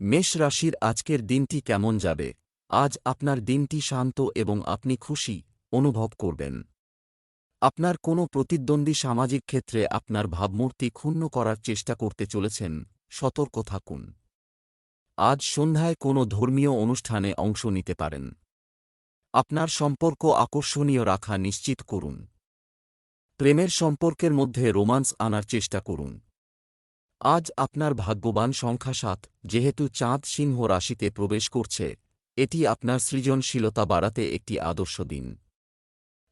মেষ রাশির আজকের দিনটি কেমন যাবে? আজ আপনার দিনটি শান্ত এবং আপনি খুশি অনুভব করবেন। আপনার কোনো প্রতিদ্বন্দ্বী সামাজিক ক্ষেত্রে আপনার ভাবমূর্তি ক্ষুণ্ণ করার চেষ্টা করতে চলেছেন, সতর্ক থাকুন। আজ সন্ধ্যায় কোনো ধর্মীয় অনুষ্ঠানে অংশ নিতে পারেন। আপনার সম্পর্ক আকর্ষণীয় রাখা নিশ্চিত করুন। প্রেমের সম্পর্কের মধ্যে রোমান্স আনার চেষ্টা করুন। আজ আপনার ভাগ্যবান সংখ্যা ৭, যেহেতু চাঁদ সিংহ রাশিতে প্রবেশ করছে, এটি আপনার সৃজনশীলতা বাড়াতে একটি আদর্শ দিন।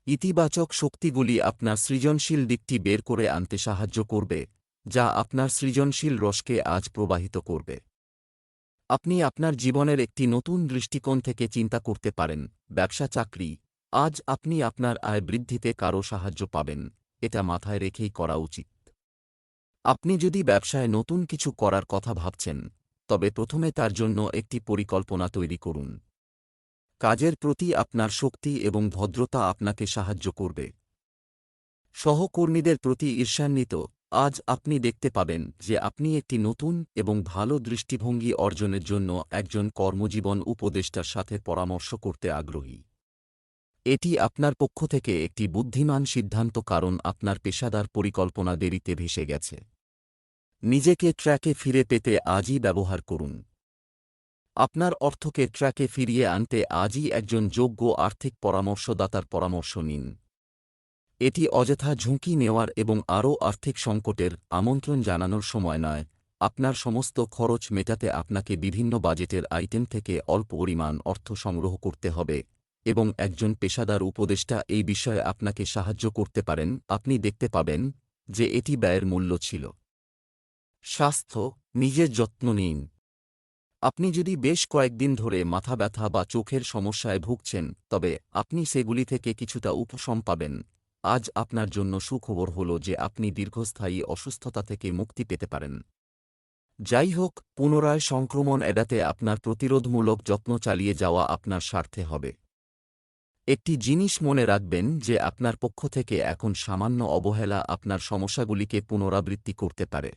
ইতিবাচক শক্তিগুলি আপনার সৃজনশীল দিকটি বের করে আনতে সাহায্য করবে, যা আপনার সৃজনশীল রসকে আজ প্রবাহিত করবে। আপনি আপনার জীবনের একটি নতুন দৃষ্টিকোণ থেকে চিন্তা করতে পারেন। ব্যবসা চাকরি, আজ আপনি আপনার আয় বৃদ্ধিতে কারও সাহায্য পাবেন, এটা মাথায় রেখেই করা উচিত। আপনি যদি ব্যবসায় নতুন কিছু করার কথা ভাবছেন, তবে প্রথমে তার জন্য একটি পরিকল্পনা তৈরি করুন। কাজের প্রতি আপনার শক্তি এবং ভদ্রতা আপনাকে সাহায্য করবে। সহকর্মীদের প্রতি ঈর্ষান্বিত, আজ আপনি দেখতে পাবেন যে আপনি একটি নতুন এবং ভালো দৃষ্টিভঙ্গি অর্জনের জন্য একজন কর্মজীবন উপদেষ্টার সাথে পরামর্শ করতে আগ্রহী। এটি আপনার পক্ষ থেকে একটি বুদ্ধিমান সিদ্ধান্ত, কারণ আপনার পেশাদার পরিকল্পনা দেরিতে ভেসে গেছে। নিজেকে ট্র্যাকে ফিরে পেতে আজই ব্যবহার করুন। আপনার অর্থকে ট্র্যাকে ফিরিয়ে আনতে আজই একজন যোগ্য আর্থিক পরামর্শদাতার পরামর্শ নিন। এটি অযথা ঝুঁকি নেওয়ার এবং আরও আর্থিক সংকটের আমন্ত্রণ জানানোর সময় নয়। আপনার সমস্ত খরচ মেটাতে আপনাকে বিভিন্ন বাজেটের আইটেম থেকে অল্প পরিমাণ অর্থ সংগ্রহ করতে হবে, এবং একজন পেশাদার উপদেষ্টা এই বিষয়ে আপনাকে সাহায্য করতে পারেন। আপনি দেখতে পাবেন যে এটি ব্যয়ের মূল্য ছিল। স্বাস্থ্য, নিজের যত্ন নিন। আপনি যদি বেশ কয়েকদিন ধরে মাথা ব্যথা বা চোখের সমস্যায় ভুগছেন, তবে আপনি সেগুলি থেকে কিছুটা উপশম পাবেন। আজ আপনার জন্য সুখবর হল যে আপনি দীর্ঘস্থায়ী অসুস্থতা থেকে মুক্তি পেতে পারেন। যাই হোক, পুনরায় সংক্রমণ এড়াতে আপনার প্রতিরোধমূলক যত্ন চালিয়ে যাওয়া আপনার স্বার্থে হবে। একটি জিনিস মনে রাখবেন যে আপনার পক্ষ থেকে এখন সামান্য অবহেলা আপনার সমস্যাগুলিকে পুনরাবৃত্তি করতে পারে।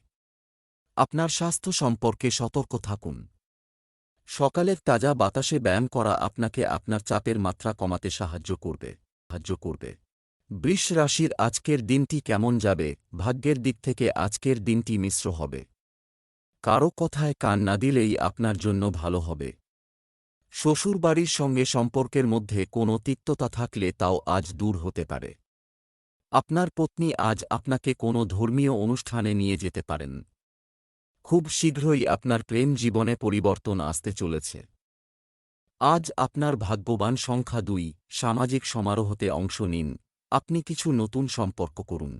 আপনার স্বাস্থ্য সম্পর্কে সতর্ক থাকুন। সকালের তাজা বাতাসে ব্যায়াম করা আপনাকে আপনার চাপের মাত্রা কমাতে সাহায্য করবে। বৃষ রাশির আজকের দিনটি কেমন যাবে? ভাগ্যের দিক থেকে আজকের দিনটি মিশ্র হবে। কারও কথায় কান না দিলেই আপনার জন্য ভালো হবে। শ্বশুরবাড়ির সঙ্গে সম্পর্কের মধ্যে কোনো তিক্ততা থাকলে তাও আজ দূর হতে পারে। আপনার পত্নী আজ আপনাকে কোনো ধর্মীয় অনুষ্ঠানে নিয়ে যেতে পারেন। খুব শীঘ্রই আপনার প্রেম জীবনে পরিবর্তন আসতে চলেছে। আজ আপনার ভাগ্যবান সংখ্যা ২, সামাজিক সমারোহতে অংশ নিন। আপনি কিছু নতুন সম্পর্ক করুন।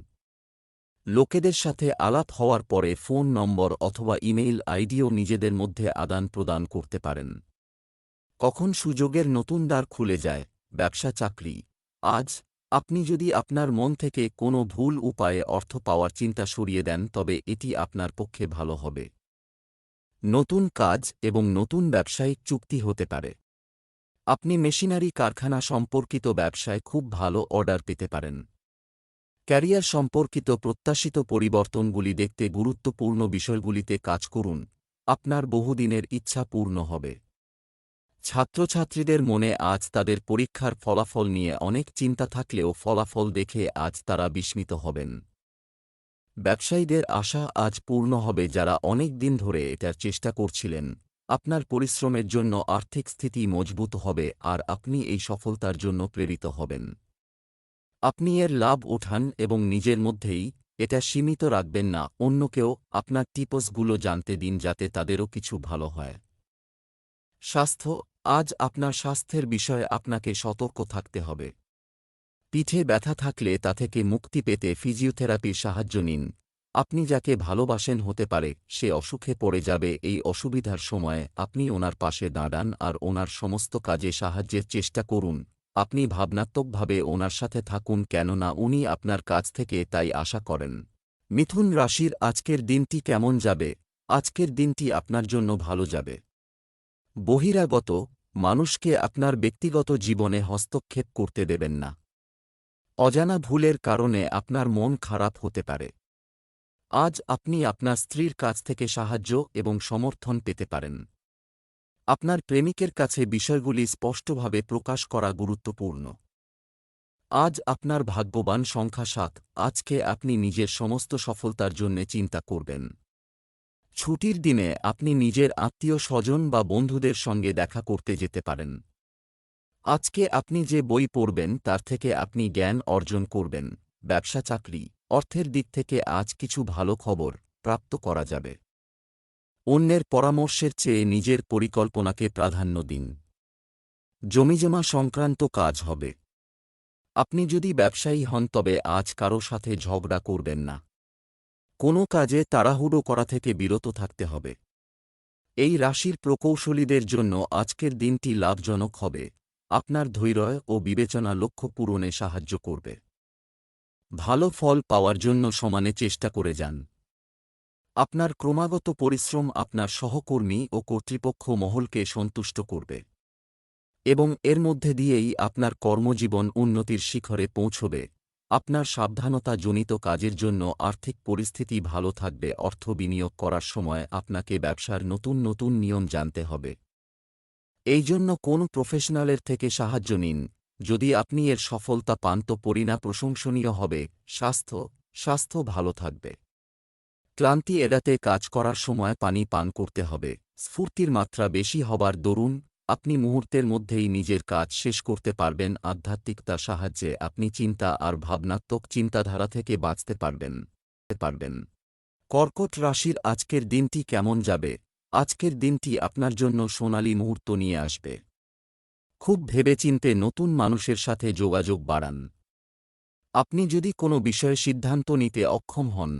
লোকেদের সাথে আলাপ হওয়ার পরে ফোন নম্বর অথবা ইমেইল আইডিও নিজেদের মধ্যে আদান প্রদান করতে পারেন। কখন সুযোগের নতুন দ্বার খুলে যায়? ব্যবসা চাকরি, আজ আপনি যদি আপনার মন থেকে কোনো ভুল উপায়ে অর্থ পাওয়ার চিন্তা সরিয়ে দেন, তবে এটি আপনার পক্ষে ভালো হবে। নতুন কাজ এবং নতুন ব্যবসায়িক চুক্তি হতে পারে। আপনি মেশিনারি কারখানা সম্পর্কিত ব্যবসায় খুব ভালো অর্ডার পেতে পারেন। ক্যারিয়ার সম্পর্কিত প্রত্যাশিত পরিবর্তনগুলি দেখতে গুরুত্বপূর্ণ বিষয়গুলিতে কাজ করুন। আপনার বহুদিনের ইচ্ছা পূর্ণ হবে। ছাত্রছাত্রীদের মনে আজ তাদের পরীক্ষার ফলাফল নিয়ে অনেক চিন্তা থাকলেও ফলাফল দেখে আজ তারা বিস্মিত হবেন। ব্যবসায়ীদের আশা আজ পূর্ণ হবে, যারা অনেক দিন ধরে এটার চেষ্টা করছিলেন। আপনার পরিশ্রমের জন্য আর্থিক স্থিতি মজবুত হবে আর আপনি এই সফলতার জন্য প্রেরিত হবেন। আপনি এর লাভ ওঠান এবং নিজের মধ্যেই এটা সীমিত রাখবেন না, অন্যকেও আপনার টিপসগুলো জানতে দিন যাতে তাদেরও কিছু ভালো হয়। স্বাস্থ্য, আজ আপনার স্বাস্থ্যের বিষয়ে আপনাকে সতর্ক থাকতে হবে। পিঠে ব্যথা থাকলে তা থেকে মুক্তি পেতে ফিজিওথেরাপির সাহায্য নিন। আপনি যাকে ভালোবাসেন হতে পারে সে অসুখে পড়ে যাবে। এই অসুবিধার সময়ে আপনি ওনার পাশে দাঁড়ান আর ওনার সমস্ত কাজে সাহায্যের চেষ্টা করুন। আপনি ভাবনাত্মকভাবে ওনার সাথে থাকুন, কেননা উনি আপনার কাছ থেকে তাই আশা করেন। মিথুন রাশির আজকের দিনটি কেমন যাবে? আজকের দিনটি আপনার জন্য ভালো যাবে। বহিরাগত মানুষকে আপনার ব্যক্তিগত জীবনে হস্তক্ষেপ করতে দেবেন না। অজানা ভুলের কারণে আপনার মন খারাপ হতে পারে। আজ আপনি আপনার স্ত্রীর কাছ থেকে সাহায্য এবং সমর্থন পেতে পারেন। আপনার প্রেমিকের কাছে বিষয়গুলি স্পষ্টভাবে প্রকাশ করা গুরুত্বপূর্ণ। আজ আপনার ভাগ্যবান সংখ্যা 7। আজকে আপনি নিজের সমস্ত সফলতার জন্য চিন্তা করবেন। ছুটির দিনে আপনি নিজের আত্মীয় স্বজন বা বন্ধুদের সঙ্গে দেখা করতে যেতে পারেন। আজকে আপনি যে বই পড়বেন তার থেকে আপনি জ্ঞান অর্জন করবেন। ব্যবসা চাকরি, অর্থের দিক থেকে আজ কিছু ভালো খবর প্রাপ্ত করা যাবে। অন্যের পরামর্শের চেয়ে নিজের পরিকল্পনাকে প্রাধান্য দিন। জমিজমা সংক্রান্ত কাজ হবে। আপনি যদি ব্যবসায়ী হন তবে আজ কারো সাথে ঝগড়া করবেন না। কোনো কাজে তাড়াহুড়ো করা থেকে বিরত থাকতে হবে। এই রাশির প্রকৌশলীদের জন্য আজকের দিনটি লাভজনক হবে। আপনার ধৈর্য ও বিবেচনা লক্ষ্য পূরণে সাহায্য করবে। ভালো ফল পাওয়ার জন্য সমানে চেষ্টা করে যান। আপনার ক্রমাগত পরিশ্রম আপনার সহকর্মী ও কর্তৃপক্ষ মহলকে সন্তুষ্ট করবে এবং এর মধ্যে দিয়েই আপনার কর্মজীবন উন্নতির শিখরে পৌঁছবে। আপনার সাবধানতাজনিত কাজের জন্য আর্থিক পরিস্থিতি ভালো থাকবে। অর্থ বিনিয়োগ করার সময় আপনাকে ব্যবসার নতুন নতুন নিয়ম জানতে হবে। এই জন্য কোন প্রফেশনালের থেকে সাহায্য নিন। যদি আপনি এর সফলতা পান তো পরিণাম প্রশংসনীয় হবে। স্বাস্থ্য ভালো থাকবে। ক্লান্তি এড়াতে কাজ করার সময় পানি পান করতে হবে। স্ফূর্তির মাত্রা বেশি হবার দরুন আপনি মুহূর্তের মধ্যেই নিজের কাজ শেষ করতে পারবেন। আধ্যাত্মিকতার সাহায্যে আপনি চিন্তা আর ভাবনাত্মক চিন্তাধারা থেকে বাঁচতে পারবেন। কর্কট রাশির আজকের দিনটি কেমন যাবে? আজকের দিনটি আপনার জন্য সোনালী মুহূর্ত নিয়ে আসবে। খুব ভেবেচিন্তে নতুন মানুষের সাথে যোগাযোগ বাড়ান। আপনি যদি কোনো বিষয়ে সিদ্ধান্ত নিতে অক্ষম হন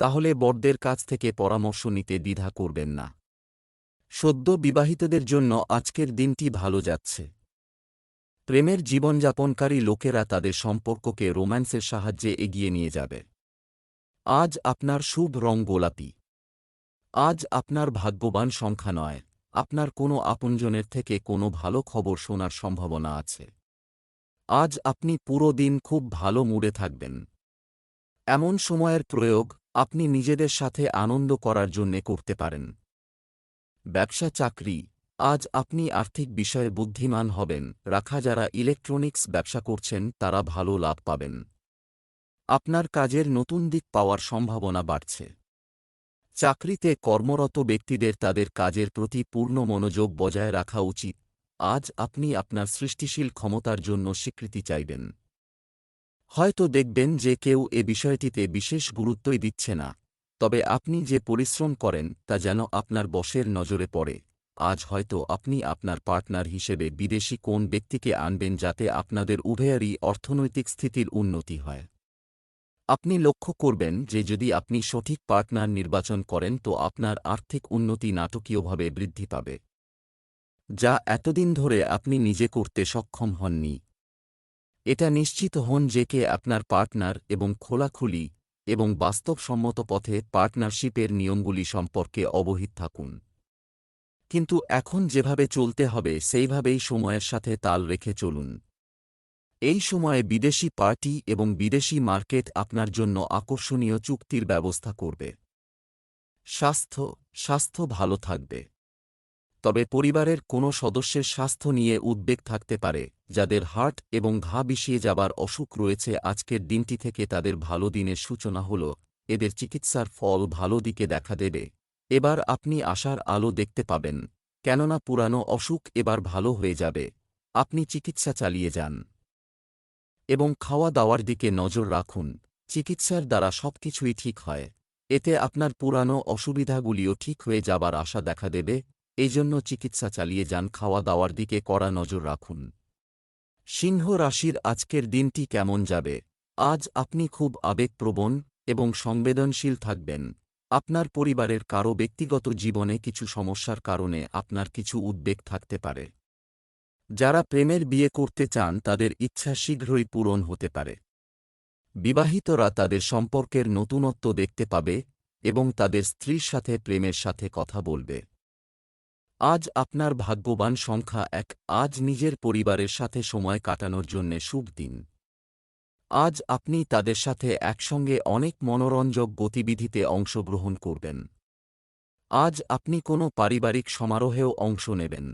তাহলে বড়দের কাছ থেকে পরামর্শ নিতে দ্বিধা করবেন না। সদ্য বিবাহিতদের জন্য আজকের দিনটি ভালো যাচ্ছে। প্রেমের জীবনযাপনকারী লোকেরা তাদের সম্পর্ককে রোম্যান্সের সাহায্যে এগিয়ে নিয়ে যাবে। আজ আপনার শুভ রং গোলাপি। আজ আপনার ভাগ্যবান সংখ্যা 9। আপনার কোনো আপনজনের থেকে কোনো ভালো খবর শোনার সম্ভাবনা আছে। আজ আপনি পুরো দিন খুব ভালো মুডে থাকবেন। এমন সময়ের প্রয়োগ আপনি নিজেদের সাথে আনন্দ করার জন্যে করতে পারেন। ব্যবসা চাকরি, আজ আপনি আর্থিক বিষয়ে বুদ্ধিমান হবেন। যারা ইলেকট্রনিক্স ব্যবসা করছেন তারা ভালো লাভ পাবেন। আপনার কাজের নতুন দিক পাওয়ার সম্ভাবনা বাড়ছে। চাকরিতে কর্মরত ব্যক্তিদের তাদের কাজের প্রতি পূর্ণ মনোযোগ বজায় রাখা উচিত। আজ আপনি আপনার সৃষ্টিশীল ক্ষমতার জন্য স্বীকৃতি চাইবেন। হয়তো দেখবেন যে কেউ এ বিষয়টিতে বিশেষ গুরুত্বই দিচ্ছে না, তবে আপনি যে পরিশ্রম করেন তা যেন আপনার বসের নজরে পড়ে। আজ হয়তো আপনি আপনার পার্টনার হিসেবে বিদেশি কোন ব্যক্তিকে আনবেন যাতে আপনাদের উভয়েরই অর্থনৈতিক স্থিতির উন্নতি হয়। আপনি লক্ষ্য করবেন যে যদি আপনি সঠিক পার্টনার নির্বাচন করেন তো আপনার আর্থিক উন্নতি নাটকীয়ভাবে বৃদ্ধি পাবে, যা এতদিন ধরে আপনি নিজে করতে সক্ষম হননি। এটা নিশ্চিত হন যে কে আপনার পার্টনার এবং খোলাখুলি এবং বাস্তবসম্মত পথে পার্টনারশিপের নিয়মগুলি সম্পর্কে অবহিত থাকুন। কিন্তু এখন যেভাবে চলতে হবে সেইভাবেই সময়ের সাথে তাল রেখে চলুন। এই সময়ে বিদেশি পার্টি এবং বিদেশি মার্কেট আপনার জন্য আকর্ষণীয় চুক্তির ব্যবস্থা করবে। স্বাস্থ্য ভালো থাকবে, তবে পরিবারের কোনো সদস্যের স্বাস্থ্য নিয়ে উদ্বেগ থাকতে পারে। যাদের হার্ট এবং ঘা বিষিয়ে যাবার অসুখ রয়েছে আজকের দিনটি থেকে তাদের ভালো দিনের সূচনা হল। এদের চিকিৎসার ফল ভালো দিকে দেখা দেবে। এবার আপনি আশার আলো দেখতে পাবেন, কেননা পুরানো অসুখ এবার ভালো হয়ে যাবে। আপনি চিকিৎসা চালিয়ে যান এবং খাওয়া দাওয়ার দিকে নজর রাখুন। চিকিৎসার দ্বারা সবকিছুই ঠিক হয়। এতে আপনার পুরানো অসুবিধাগুলিও ঠিক হয়ে যাবার আশা দেখা দেবে। এই জন্য চিকিৎসা চালিয়ে যান, খাওয়া দাওয়ার দিকে কড়া নজর রাখুন। সিংহ রাশির আজকের দিনটি কেমন যাবে? আজ আপনি খুব আবেগপ্রবণ এবং সংবেদনশীল থাকবেন। আপনার পরিবারের কারও ব্যক্তিগত জীবনে কিছু সমস্যার কারণে আপনার কিছু উদ্বেগ থাকতে পারে। যারা প্রেমের বিয়ে করতে চান তাদের ইচ্ছা শীঘ্রই পূরণ হতে পারে। বিবাহিতরা তাদের সম্পর্কের নতুনত্ব দেখতে পাবে এবং তাদের স্ত্রীর সাথে প্রেমের সাথে কথা বলবে। আজ আপনার ভাগ্যবান সংখ্যা 1। আজ নিজের পরিবারের সাথে সময় কাটানোর জন্যে শুভ দিন। আজ আপনি তাদের সাথে একসঙ্গে অনেক মনোরঞ্জক গতিবিধিতে অংশগ্রহণ করবেন। আজ আপনি কোনো পারিবারিক সমারোহেও অংশ নেবেন।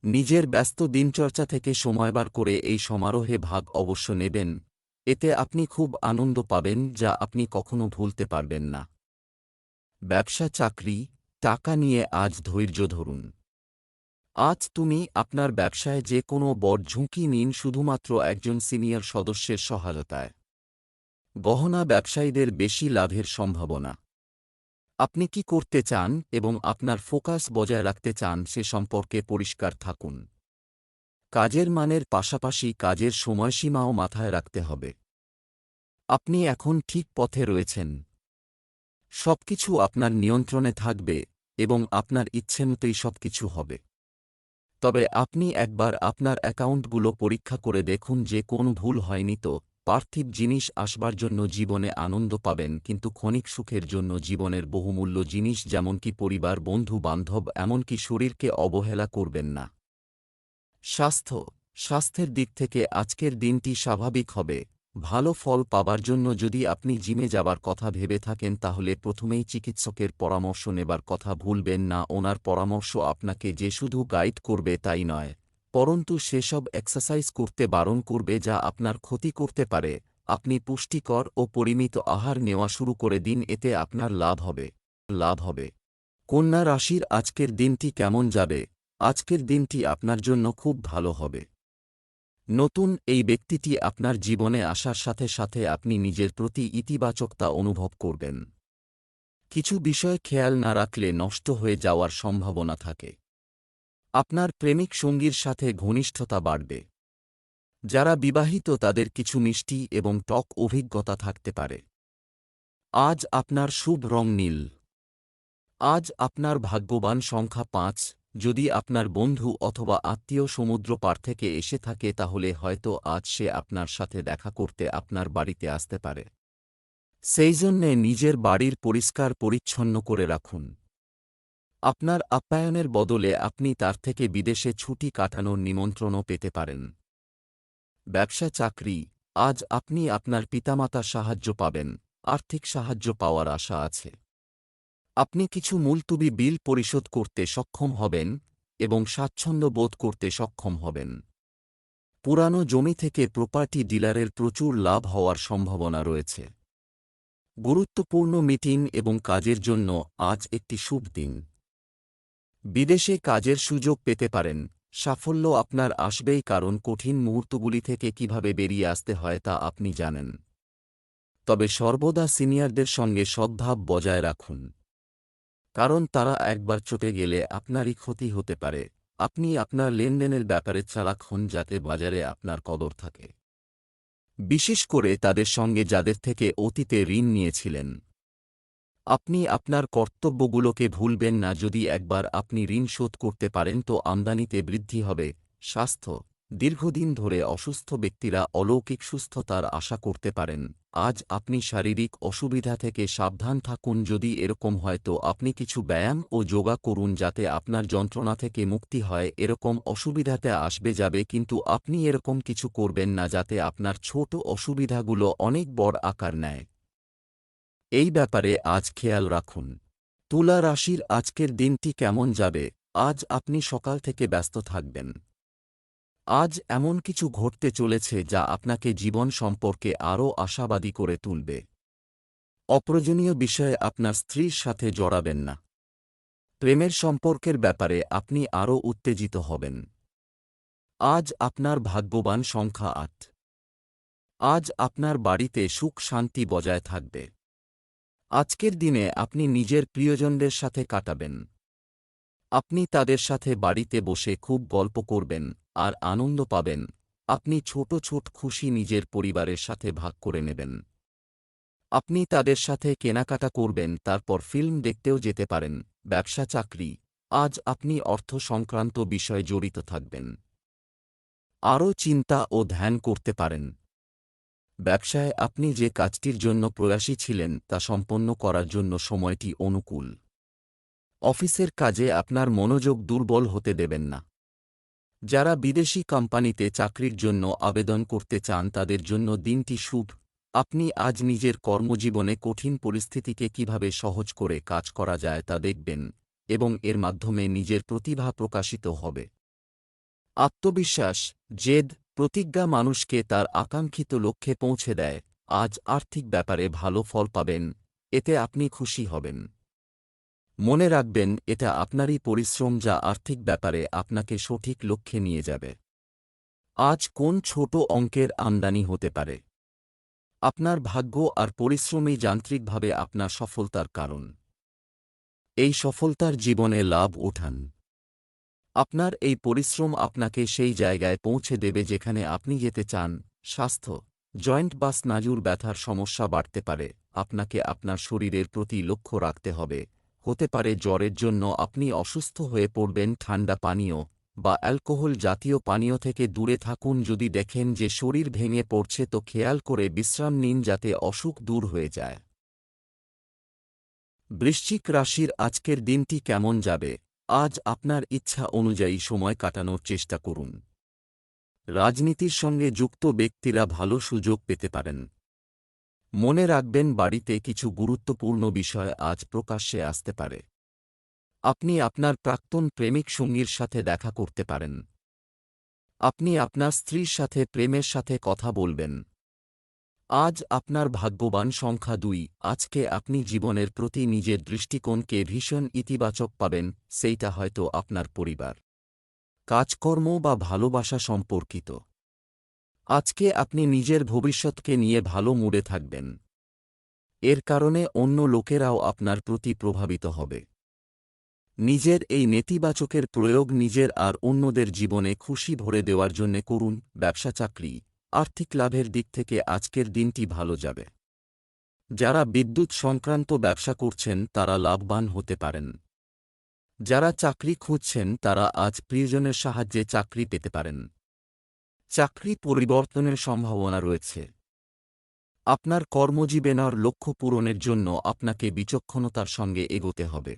নিজের ব্যস্ত দিনচর্চা থেকে সময় বার করে এই সমারোহে ভাগ অবশ্য নেবেন, এতে আপনি খুব আনন্দ পাবেন যা আপনি কখনো ভুলতে পারবেন না। ব্যবসা চাকরি, টাকা নিয়ে আজ ধৈর্য ধরুন। আজ তুমি আপনার ব্যবসায় যে কোনো বড় ঝুঁকি নিন শুধুমাত্র একজন সিনিয়র সদস্যের সহায়তায়। গহনা ব্যবসায়ীদের বেশি লাভের সম্ভাবনা। আপনি কি করতে চান এবং আপনার ফোকাস বজায় রাখতে চান সে সম্পর্কে পরিষ্কার থাকুন। কাজের মানের পাশাপাশি কাজের সময়সীমাও মাথায় রাখতে হবে। আপনি এখন ঠিক পথে রয়েছেন। সবকিছু আপনার নিয়ন্ত্রণে থাকবে এবং আপনার ইচ্ছেমতোই সবকিছু হবে। তবে আপনি একবার আপনার অ্যাকাউন্টগুলো পরীক্ষা করে দেখুন যে কোন ভুল হয়নি তো। পার্থিব জিনিস আসবার জন্য জীবনে আনন্দ পাবেন, কিন্তু ক্ষণিক সুখের জন্য জীবনের বহুমূল্য জিনিস যেমনকি পরিবার, বন্ধু বান্ধব, এমনকি শরীরকে অবহেলা করবেন না। স্বাস্থ্যের দিক থেকে আজকের দিনটি স্বাভাবিক হবে। ভালো ফল পাবার জন্য যদি আপনি জিমে যাবার কথা ভেবে থাকেন তাহলে প্রথমেই চিকিৎসকের পরামর্শ নেবার কথা ভুলবেন না। ওনার পরামর্শ আপনাকে যে শুধু গাইড করবে তাই নয়, পরন্তু সেসব এক্সারসাইজ করতে বারণ করবে যা আপনার ক্ষতি করতে পারে। আপনি পুষ্টিকর ও পরিমিত আহার নেওয়া শুরু করে দিন, এতে আপনার লাভ হবে। কন্যা রাশির আজকের দিনটি কেমন যাবে? আজকের দিনটি আপনার জন্য খুব ভালো হবে। নতুন এই ব্যক্তিটি আপনার জীবনে আসার সাথে সাথে আপনি নিজের প্রতি ইতিবাচকতা অনুভব করবেন। কিছু বিষয় খেয়াল না রাখলে নষ্ট হয়ে যাওয়ার সম্ভাবনা থাকে। আপনার প্রেমিক সঙ্গীর সাথে ঘনিষ্ঠতা বাড়বে। যারা বিবাহিত তাদের কিছু মিষ্টি এবং টক অভিজ্ঞতা থাকতে পারে। আজ আপনার শুভ রং নীল। আজ আপনার ভাগ্যবান সংখ্যা ৫। যদি আপনার বন্ধু অথবা আত্মীয় সমুদ্র পার থেকে এসে থাকে তাহলে হয়তো আজ সে আপনার সাথে দেখা করতে আপনার বাড়িতে আসতে পারে। সেই জন্যে নিজের বাড়ির পরিষ্কার পরিচ্ছন্ন করে রাখুন। আপনার আপ্যায়নের বদলে আপনি তার থেকে বিদেশে ছুটি কাটানোর নিমন্ত্রণও পেতে পারেন। ব্যবসা চাকরি, আজ আপনি আপনার পিতামাতার সাহায্য পাবেন। আর্থিক সাহায্য পাওয়ার আশা আছে। আপনি কিছু মুলতুবি বিল পরিশোধ করতে সক্ষম হবেন এবং স্বাচ্ছন্দ্য বোধ করতে সক্ষম হবেন। পুরানো জমি থেকে প্রপার্টি ডিলারের প্রচুর লাভ হওয়ার সম্ভাবনা রয়েছে। গুরুত্বপূর্ণ মিটিং এবং কাজের জন্য আজ একটি শুভ দিন। বিদেশে কাজের সুযোগ পেতে পারেন। সাফল্য আপনার আসবেই, কারণ কঠিন মুহূর্তগুলি থেকে কিভাবে বেরিয়ে আসতে হয় তা আপনি জানেন। তবে সর্বদা সিনিয়রদের সঙ্গে সদ্ভাব বজায় রাখুন, কারণ তারা একবার চটে গেলে আপনারই ক্ষতি হতে পারে। আপনি আপনার লেনদেনের ব্যাপারে চালাক হন যাতে বাজারে আপনার কদর থাকে, বিশেষ করে তাদের সঙ্গে যাদের থেকে অতীতে ঋণ নিয়েছিলেন। আপনি আপনার কর্তব্যগুলোকে ভুলবেন না। যদি একবার আপনি ঋণ শোধ করতে পারেন তো আমদানিতে বৃদ্ধি হবে। স্বাস্থ্য, দীর্ঘদিন ধরে অসুস্থ ব্যক্তিরা অলৌকিক সুস্থতার আশা করতে পারেন। আজ আপনি শারীরিক অসুবিধা থেকে সাবধান থাকুন। যদি এরকম হয় তো আপনি কিছু ব্যায়াম ও যোগা করুন যাতে আপনার যন্ত্রণা থেকে মুক্তি হয়। এরকম অসুবিধাতে আসবে যাবে, কিন্তু আপনি এরকম কিছু করবেন না যাতে আপনার ছোট অসুবিধাগুলো অনেক বড় আকার নেয়। এই ব্যাপারে আজ খেয়াল রাখুন। তুলা রাশির আজকের দিনটি কেমন যাবে? আজ আপনি সকাল থেকে ব্যস্ত থাকবেন। আজ এমন কিছু ঘটতে চলেছে যা আপনাকে জীবন সম্পর্কে আরও আশাবাদী করে তুলবে। অপ্রয়োজনীয় বিষয়ে আপনার স্ত্রীর সাথে জড়াবেন না। প্রেমের সম্পর্কের ব্যাপারে আপনি আরও উত্তেজিত হবেন। আজ আপনার ভাগ্যবান সংখ্যা ৮। আজ আপনার বাড়িতে সুখ শান্তি বজায় থাকবে। আজকের দিনে আপনি নিজের প্রিয়জনদের সাথে কাটাবেন। আপনি তাদের সাথে বাড়িতে বসে খুব গল্প করবেন আর আনন্দ পাবেন। আপনি ছোট ছোট খুশি নিজের পরিবারের সাথে ভাগ করে নেবেন। আপনি তাদের সাথে কেনাকাটা করবেন, তারপর ফিল্ম দেখতেও যেতে পারেন। ব্যবসা চাকরি, আজ আপনি অর্থ সংক্রান্ত বিষয়ে জড়িত থাকবেন। আরও চিন্তা ও ধ্যান করতে পারেন। ব্যবসায় আপনি যে কাজটির জন্য প্রয়াসী ছিলেন তা সম্পন্ন করার জন্য সময়টি অনুকূল। অফিসের কাজে আপনার মনোযোগ দুর্বল হতে দেবেন না। যারা বিদেশি কোম্পানিতে চাকরির জন্য আবেদন করতে চান তাদের জন্য দিনটি শুভ। আপনি আজ নিজের কর্মজীবনে কঠিন পরিস্থিতিকে কিভাবে সহজ করে কাজ করা যায় তা দেখবেন এবং এর মাধ্যমে নিজের প্রতিভা প্রকাশিত হবে। আত্মবিশ্বাস, জেদ, প্রতিজ্ঞা মানুষকে তার আকাঙ্ক্ষিত লক্ষ্যে পৌঁছে দেয়। আজ আর্থিক ব্যাপারে ভালো ফল পাবেন, এতে আপনি খুশি হবেন। মনে রাখবেন, এটা আপনারই পরিশ্রম যা আর্থিক ব্যাপারে আপনাকে সঠিক লক্ষ্যে নিয়ে যাবে। আজ কোন ছোট অঙ্কের আমদানি হতে পারে? আপনার ভাগ্য আর পরিশ্রমই যান্ত্রিকভাবে আপনার সফলতার কারণ। এই সফলতার জীবনে লাভ ওঠান। আপনার এই পরিশ্রম আপনাকে সেই জায়গায় পৌঁছে দেবে যেখানে আপনি যেতে চান। স্বাস্থ্য, জয়েন্ট বা স্নায়ুর ব্যথার সমস্যা বাড়তে পারে। আপনাকে আপনার শরীরের প্রতি লক্ষ্য রাখতে হবে। হতে পারে জ্বরের জন্য আপনি অসুস্থ হয়ে পড়বেন। ঠান্ডা পানীয় বা অ্যালকোহল জাতীয় পানীয় থেকে দূরে থাকুন। যদি দেখেন যে শরীর ভেঙে পড়ছে তো খেয়াল করে বিশ্রাম নিন যাতে অসুখ দূর হয়ে যায়। বৃশ্চিক রাশির আজকের দিনটি কেমন যাবে? আজ আপনার ইচ্ছা অনুযায়ী সময় কাটানোর চেষ্টা করুন। রাজনীতির সঙ্গে যুক্ত ব্যক্তিরা ভালো সুযোগ পেতে পারেন। মনে রাখবেন, বাড়িতে কিছু গুরুত্বপূর্ণ বিষয় আজ প্রকাশ্যে আসতে পারে। আপনি আপনার প্রাক্তন প্রেমিক সঙ্গীর সাথে দেখা করতে পারেন। আপনি আপনার স্ত্রীর সাথে প্রেমের সাথে কথা বলবেন। আজ আপনার ভাগ্যবান সংখ্যা 2। আজকে আপনি জীবনের প্রতি নিজের দৃষ্টিকোণকে ভীষণ ইতিবাচক পাবেন, সেইটা হয়তো আপনার পরিবার, কাজকর্ম বা ভালোবাসা সম্পর্কিত। আজকে আপনি নিজের ভবিষ্যৎকে নিয়ে ভালো মুডে থাকবেন। এর কারণে অন্য লোকেরাও আপনার প্রতি প্রভাবিত হবে। নিজের এই নেতিবাচকের প্রয়োগ নিজের আর অন্যদের জীবনে খুশি ভরে দেওয়ার জন্যে করুন। ব্যবসা, চাকরি, আর্থিক লাভের দিক থেকে আজকের দিনটি ভালো যাবে। যারা বিদ্যুৎ সংক্রান্ত ব্যবসা করছেন তারা লাভবান হতে পারেন। যারা চাকরি খুঁজছেন তারা আজ প্রিয়জনের সাহায্যে চাকরি পেতে পারেন। চাকরি পরিবর্তনের সম্ভাবনা রয়েছে। আপনার কর্মজীবনের লক্ষ্য পূরণের জন্য আপনাকে বিচক্ষণতার সঙ্গে এগোতে হবে।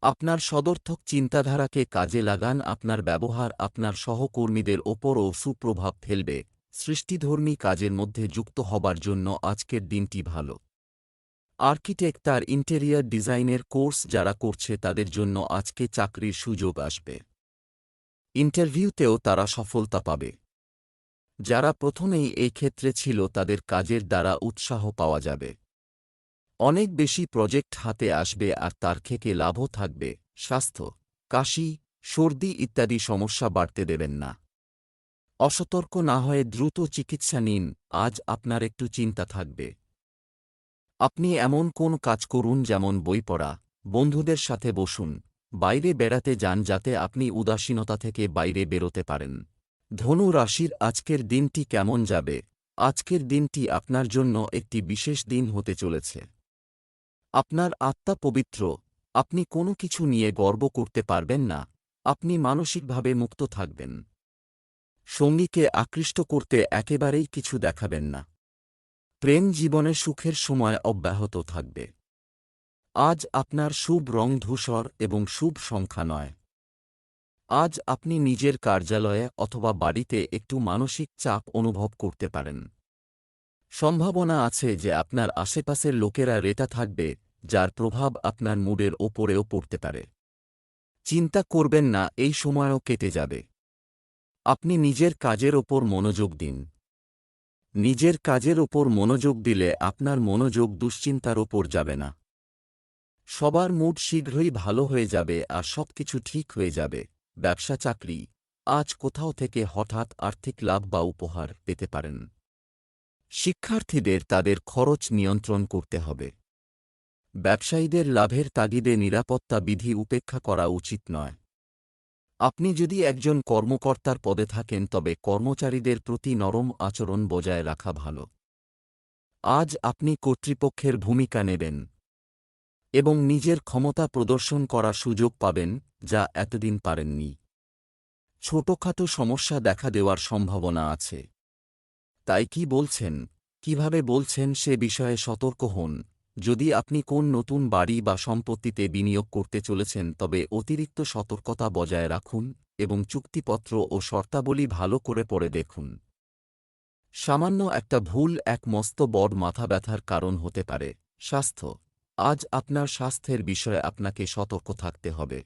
আপনার সদর্থক চিন্তাধারাকে কাজে লাগান। আপনার ব্যবহার আপনার সহকর্মীদের ওপরও সুপ্রভাব ফেলবে। সৃষ্টিধর্মী কাজের মধ্যে যুক্ত হবার জন্য আজকের দিনটি ভালো। আর্কিটেক্ট আর ইন্টেরিয়র ডিজাইনের কোর্স যারা করছে তাদের জন্য আজকে চাকরির সুযোগ আসবে। ইন্টারভিউতেও তারা সফলতা পাবে। যারা প্রথমেই এই ক্ষেত্রে ছিল তাদের কাজের দ্বারা উৎসাহ পাওয়া যাবে। অনেক বেশি প্রজেক্ট হাতে আসবে আর তার থেকে লাভও থাকবে। স্বাস্থ্য, কাশি, সর্দি ইত্যাদি সমস্যা বাড়তে দেবেন না। অসতর্ক না হয়ে দ্রুত চিকিৎসা নিন। আজ আপনার একটু চিন্তা থাকবে। আপনি এমন কোন কাজ করুন, যেমন বই পড়া, বন্ধুদের সাথে বসুন, বাইরে বেড়াতে যান যাতে আপনি উদাসীনতা থেকে বাইরে বেরোতে পারেন। ধনু রাশির আজকের দিনটি কেমন যাবে? আজকের দিনটি আপনার জন্য একটি বিশেষ দিন হতে চলেছে। আপনার আত্মা পবিত্র। আপনি কোনো কিছু নিয়ে গর্ব করতে পারবেন না। আপনি মানসিকভাবে মুক্ত থাকবেন। সঙ্গীকে আকৃষ্ট করতে একেবারেই কিছু দেখাবেন না। প্রেম জীবনে সুখের সময় অব্যাহত থাকবে। আজ আপনার শুভ রং ধূসর এবং শুভ সংখ্যা 9। আজ আপনি নিজের কার্যালয়ে অথবা বাড়িতে একটু মানসিক চাপ অনুভব করতে পারেন। সম্ভাবনা আছে যে আপনার আশেপাশের লোকেরা রেটা থাকবে, যার প্রভাব আপনার মুডের ওপরেও পড়তে পারে। চিন্তা করবেন না, এই সময়ও কেটে যাবে। আপনি নিজের কাজের ওপর মনোযোগ দিন। নিজের কাজের ওপর মনোযোগ দিলে আপনার মনোযোগ দুশ্চিন্তার ওপর যাবে না। সবার মুড শীঘ্রই ভালো হয়ে যাবে আর সবকিছু ঠিক হয়ে যাবে। ব্যবসা, চাকরি, আজ কোথাও থেকে হঠাৎ আর্থিক লাভ বা উপহার পেতে পারেন। শিক্ষার্থীদের তাদের খরচ নিয়ন্ত্রণ করতে হবে। ব্যবসায়ীদের লাভের তাগিদে নিরাপত্তা বিধি উপেক্ষা করা উচিত নয়। আপনি যদি একজন কর্মকর্তার পদে থাকেন তবে কর্মচারীদের প্রতি নরম আচরণ বজায় রাখা ভালো। আজ আপনি কর্তৃপক্ষের ভূমিকা নেবেন এবং নিজের ক্ষমতা প্রদর্শন করার সুযোগ পাবেন, যা এতদিন পারেননি। ছোটখাটো সমস্যা দেখা দেওয়ার সম্ভাবনা আছে। তাই কি বলছেন, কিভাবে বলছেন সে বিষয়ে সতর্ক হন। যদি আপনি কোন নতুন বাড়ি বা সম্পত্তিতে বিনিয়োগ করতে চলেছেন তবে অতিরিক্ত সতর্কতা বজায় রাখুন এবং চুক্তিপত্র ও শর্তাবলী ভালো করে পড়ে দেখুন। সামান্য একটা ভুল এক মস্ত বড় মাথা ব্যথার কারণ হতে পারে। স্বাস্থ্য। আজ আপনার স্বাস্থ্যের বিষয়ে আপনাকে সতর্ক থাকতে হবে।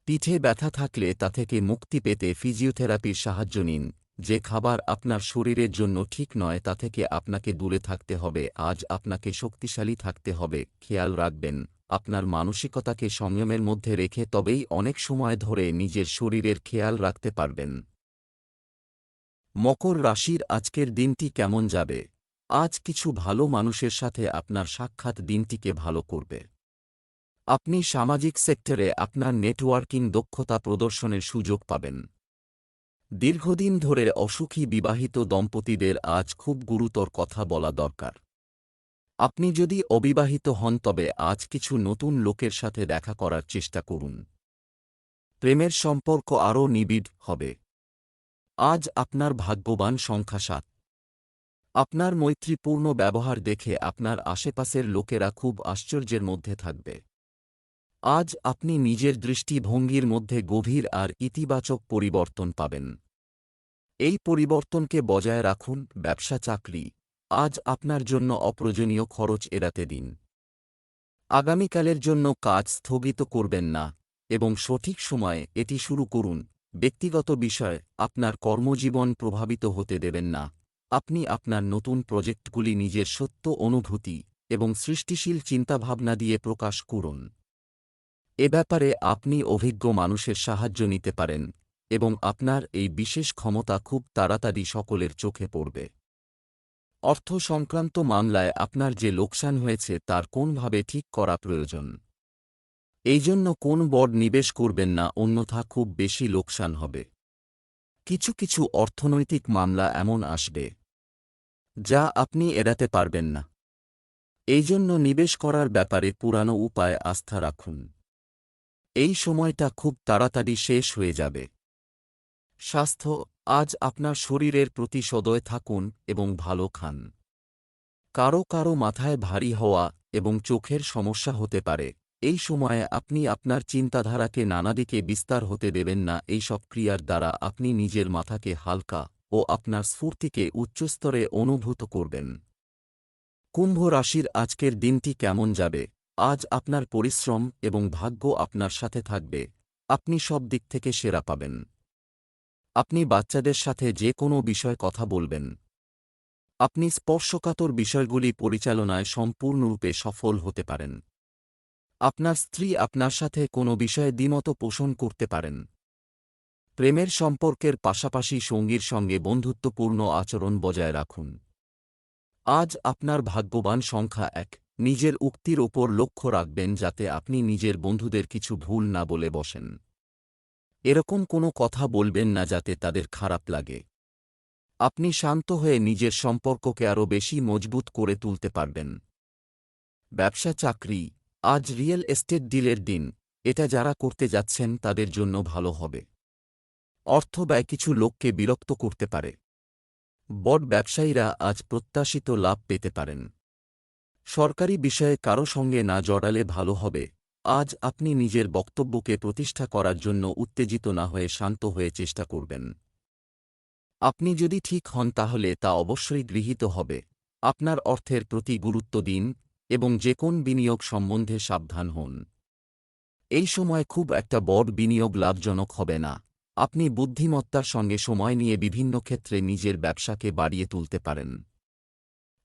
পিঠে ব্যথা থাকলে তা থেকে মুক্তি পেতে ফিজিওথেরাপির সাহায্য নিন। যে খাবার আপনার শরীরের জন্য ঠিক নয় তা থেকে আপনাকে দূরে থাকতে হবে। আজ আপনাকে শক্তিশালী থাকতে হবে। খেয়াল রাখবেন, আপনার মানসিকতাকে সংযমের মধ্যে রেখে তবেই অনেক সময় ধরে নিজের শরীরের খেয়াল রাখতে পারবেন। মকর রাশির আজকের দিনটি কেমন যাবে? আজ কিছু ভালো মানুষের সাথে আপনার সাক্ষাৎ দিনটিকে ভালো করবে। আপনি সামাজিক সেক্টরে আপনার নেটওয়ার্কিং দক্ষতা প্রদর্শনের সুযোগ পাবেন। দীর্ঘদিন ধরে অসুখী বিবাহিত দম্পতিদের আজ খুব গুরুতর কথা বলা দরকার। আপনি যদি অবিবাহিত হন তবে আজ কিছু নতুন লোকের সাথে দেখা করার চেষ্টা করুন। প্রেমের সম্পর্ক আরও নিবিড় হবে। আজ আপনার ভাগ্যবান সংখ্যা 7। আপনার মৈত্রীপূর্ণ ব্যবহার দেখে আপনার আশেপাশের লোকেরা খুব আশ্চর্যের মধ্যে থাকবে। আজ আপনি নিজের দৃষ্টিভঙ্গির মধ্যে গভীর আর ইতিবাচক পরিবর্তন পাবেন। এই পরিবর্তনকে বজায় রাখুন। ব্যবসা চাকরি। আজ আপনার জন্য অপ্রয়োজনীয় খরচ এড়াতে দিন। আগামীকালের জন্য কাজ স্থগিত করবেন না এবং সঠিক সময়ে এটি শুরু করুন। ব্যক্তিগত বিষয়। আপনার কর্মজীবন প্রভাবিত হতে দেবেন না। আপনি আপনার নতুন প্রজেক্টগুলি নিজের সত্য অনুভূতি এবং সৃষ্টিশীল চিন্তাভাবনা দিয়ে প্রকাশ করুন। এ ব্যাপারে আপনি অভিজ্ঞ মানুষের সাহায্য নিতে পারেন এবং আপনার এই বিশেষ ক্ষমতা খুব তাড়াতাড়ি সকলের চোখে পড়বে। অর্থ সংক্রান্ত মামলায় আপনার যে লোকসান হয়েছে তার কোনভাবে ঠিক করা প্রয়োজন। এই জন্য কোন বড় নিবেশ করবেন না, অন্যথা খুব বেশি লোকসান হবে। কিছু কিছু অর্থনৈতিক মামলা এমন আসবে যা আপনি এড়াতে পারবেন না। এই জন্য নিবেশ করার ব্যাপারে পুরানো উপায় আস্থা রাখুন। এই সময়টা খুব তাড়াতাড়ি শেষ হয়ে যাবে। স্বাস্থ্য। আজ আপনার শরীরের প্রতি সদয় থাকুন এবং ভালো খান। কারো কারো মাথায় ভারী হওয়া এবং চোখের সমস্যা হতে পারে। এই সময়ে আপনি আপনার চিন্তাধারাকে নানা দিকে বিস্তার হতে দেবেন না। এই সব ক্রিয়ার দ্বারা আপনি নিজের মাথাকে হালকা ও আপনার স্ফূর্তিকে উচ্চস্তরে অনুভূত করবেন। কুম্ভ রাশির আজকের দিনটি কেমন যাবে? আজ আপনার পরিশ্রম এবং ভাগ্য আপনার সাথে থাকবে। আপনি সব দিক থেকে সেরা পাবেন। আপনি বাচ্চাদের সাথে যে কোনো বিষয়ে কথা বলবেন। আপনি স্পর্শকাতর বিষয়গুলি পরিচালনায় সম্পূর্ণরূপে সফল হতে পারেন। আপনার স্ত্রী আপনার সাথে কোনো বিষয়ে দ্বিমত পোষণ করতে পারেন। প্রেমের সম্পর্কের পাশাপাশি সঙ্গীর সঙ্গে বন্ধুত্বপূর্ণ আচরণ বজায় রাখুন। আজ আপনার ভাগ্যবান সংখ্যা 1। নিজের উক্তির ওপর লক্ষ্য রাখবেন যাতে আপনি নিজের বন্ধুদের কিছু ভুল না বলে বসেন। এরকম কোনো কথা বলবেন না যাতে তাদের খারাপ লাগে। আপনি শান্ত হয়ে নিজের সম্পর্ককে আরও বেশি মজবুত করে তুলতে পারবেন। ব্যবসা চাকরি। আজ রিয়েল এস্টেট ডিলের দিন। এটা যারা করতে যাচ্ছেন তাদের জন্য ভালো হবে। অর্থ ব্যয় কিছু লোককে বিরক্ত করতে পারে। বড় ব্যবসায়ীরা আজ প্রত্যাশিত লাভ পেতে পারেন। সরকারি বিষয়ে কারো সঙ্গে না জড়ালে ভালো হবে। আজ আপনি নিজের বক্তব্যকে প্রতিষ্ঠা করার জন্য উত্তেজিত না হয়ে শান্ত হয়ে চেষ্টা করবেন। আপনি যদি ঠিক হন তাহলে তা অবশ্যই গৃহীত হবে। আপনার অর্থের প্রতি গুরুত্ব দিন এবং যে কোন বিনিয়োগ সম্বন্ধে সাবধান হন। এই সময় খুব একটা বড় বিনিয়োগ লাভজনক হবে না। আপনি বুদ্ধিমত্তার সঙ্গে সময় নিয়ে বিভিন্ন ক্ষেত্রে নিজের ব্যবসাকে বাড়িয়ে তুলতে পারেন।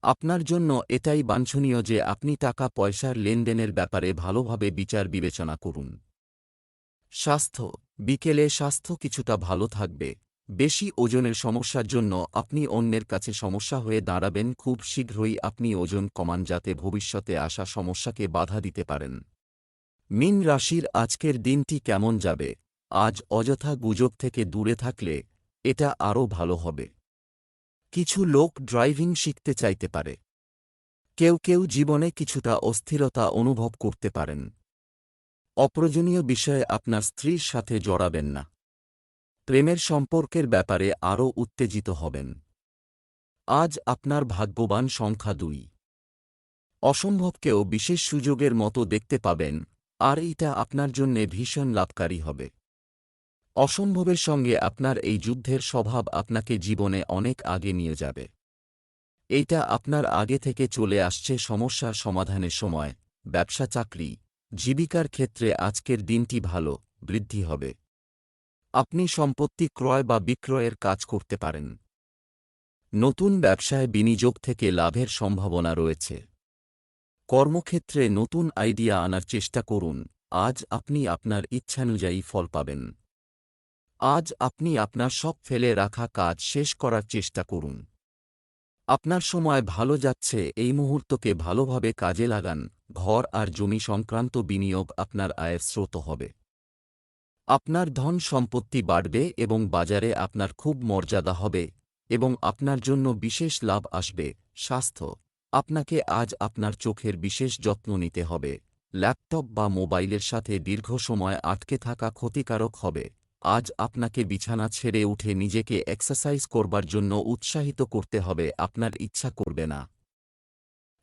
আপনার জন্য এটাই বাঞ্ছনীয় যে আপনি টাকা পয়সার লেনদেনের ব্যাপারে ভালোভাবে বিচার বিবেচনা করুন। স্বাস্থ্য। বিকেলে স্বাস্থ্য কিছুটা ভালো থাকবে। বেশি ওজনের সমস্যার জন্য আপনি অন্যের কাছে সমস্যা হয়ে দাঁড়াবেন। খুব শীঘ্রই আপনি ওজন কমান যাতে ভবিষ্যতে আসা সমস্যাকে বাধা দিতে পারেন। মীন রাশির আজকের দিনটি কেমন যাবে? আজ অযথা গুজব থেকে দূরে থাকলে এটা আরও ভালো হবে। কিছু লোক ড্রাইভিং শিখতে চাইতে পারে। কেউ কেউ জীবনে কিছুটা অস্থিরতা অনুভব করতে পারেন। অপ্রয়োজনীয় বিষয়ে আপনার স্ত্রীর সাথে জড়াবেন না। প্রেমের সম্পর্কের ব্যাপারে আরও উত্তেজিত হবেন। আজ আপনার ভাগ্যবান সংখ্যা 2। অসম্ভবকেও বিশেষ সুযোগের মতো দেখতে পাবেন আর এটা আপনার জন্যে ভীষণ লাভকারী হবে। অসম্ভবের সঙ্গে আপনার এই যুদ্ধের স্বভাব আপনাকে জীবনে অনেক আগে নিয়ে যাবে। এইটা আপনার আগে থেকে চলে আসছে সমস্যার সমাধানের সময়। ব্যবসা, চাকরি, জীবিকার ক্ষেত্রে আজকের দিনটি ভালো, বৃদ্ধি হবে। আপনি সম্পত্তি ক্রয় বা বিক্রয়ের কাজ করতে পারেন। নতুন ব্যবসায় বিনিয়োগ থেকে লাভের সম্ভাবনা রয়েছে। কর্মক্ষেত্রে নতুন আইডিয়া আনার চেষ্টা করুন। আজ আপনি আপনার ইচ্ছানুযায়ী ফল পাবেন। আজ আপনি আপনার শখ ফেলে রাখা কাজ শেষ করার চেষ্টা করুন। আপনার সময় ভালো যাচ্ছে, এই মুহূর্তকে ভালোভাবে কাজে লাগান। ঘর আর জমি সংক্রান্ত বিনিয়োগ আপনার আয়ের স্রোত হবে। আপনার ধন সম্পত্তি বাড়বে এবং বাজারে আপনার খুব মর্যাদা হবে এবং আপনার জন্য বিশেষ লাভ আসবে। স্বাস্থ্য, আপনাকে আজ আপনার চোখের বিশেষ যত্ন নিতে হবে। ল্যাপটপ বা মোবাইলের সাথে দীর্ঘ সময় আটকে থাকা ক্ষতিকারক হবে। আজ আপনাকে বিছানা ছেড়ে উঠে নিজেকে এক্সারসাইজ করবার জন্য উৎসাহিত করতে হবে। আপনার ইচ্ছা করবে না,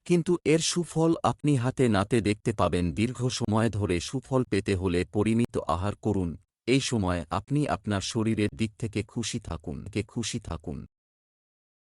কিন্তু এর সুফল আপনি হাতে নাতে দেখতে পাবেন। দীর্ঘ সময় ধরে সুফল পেতে হলে পরিমিত আহার করুন। এই সময় আপনি আপনার শরীরের দিক থেকে খুশি থাকুন।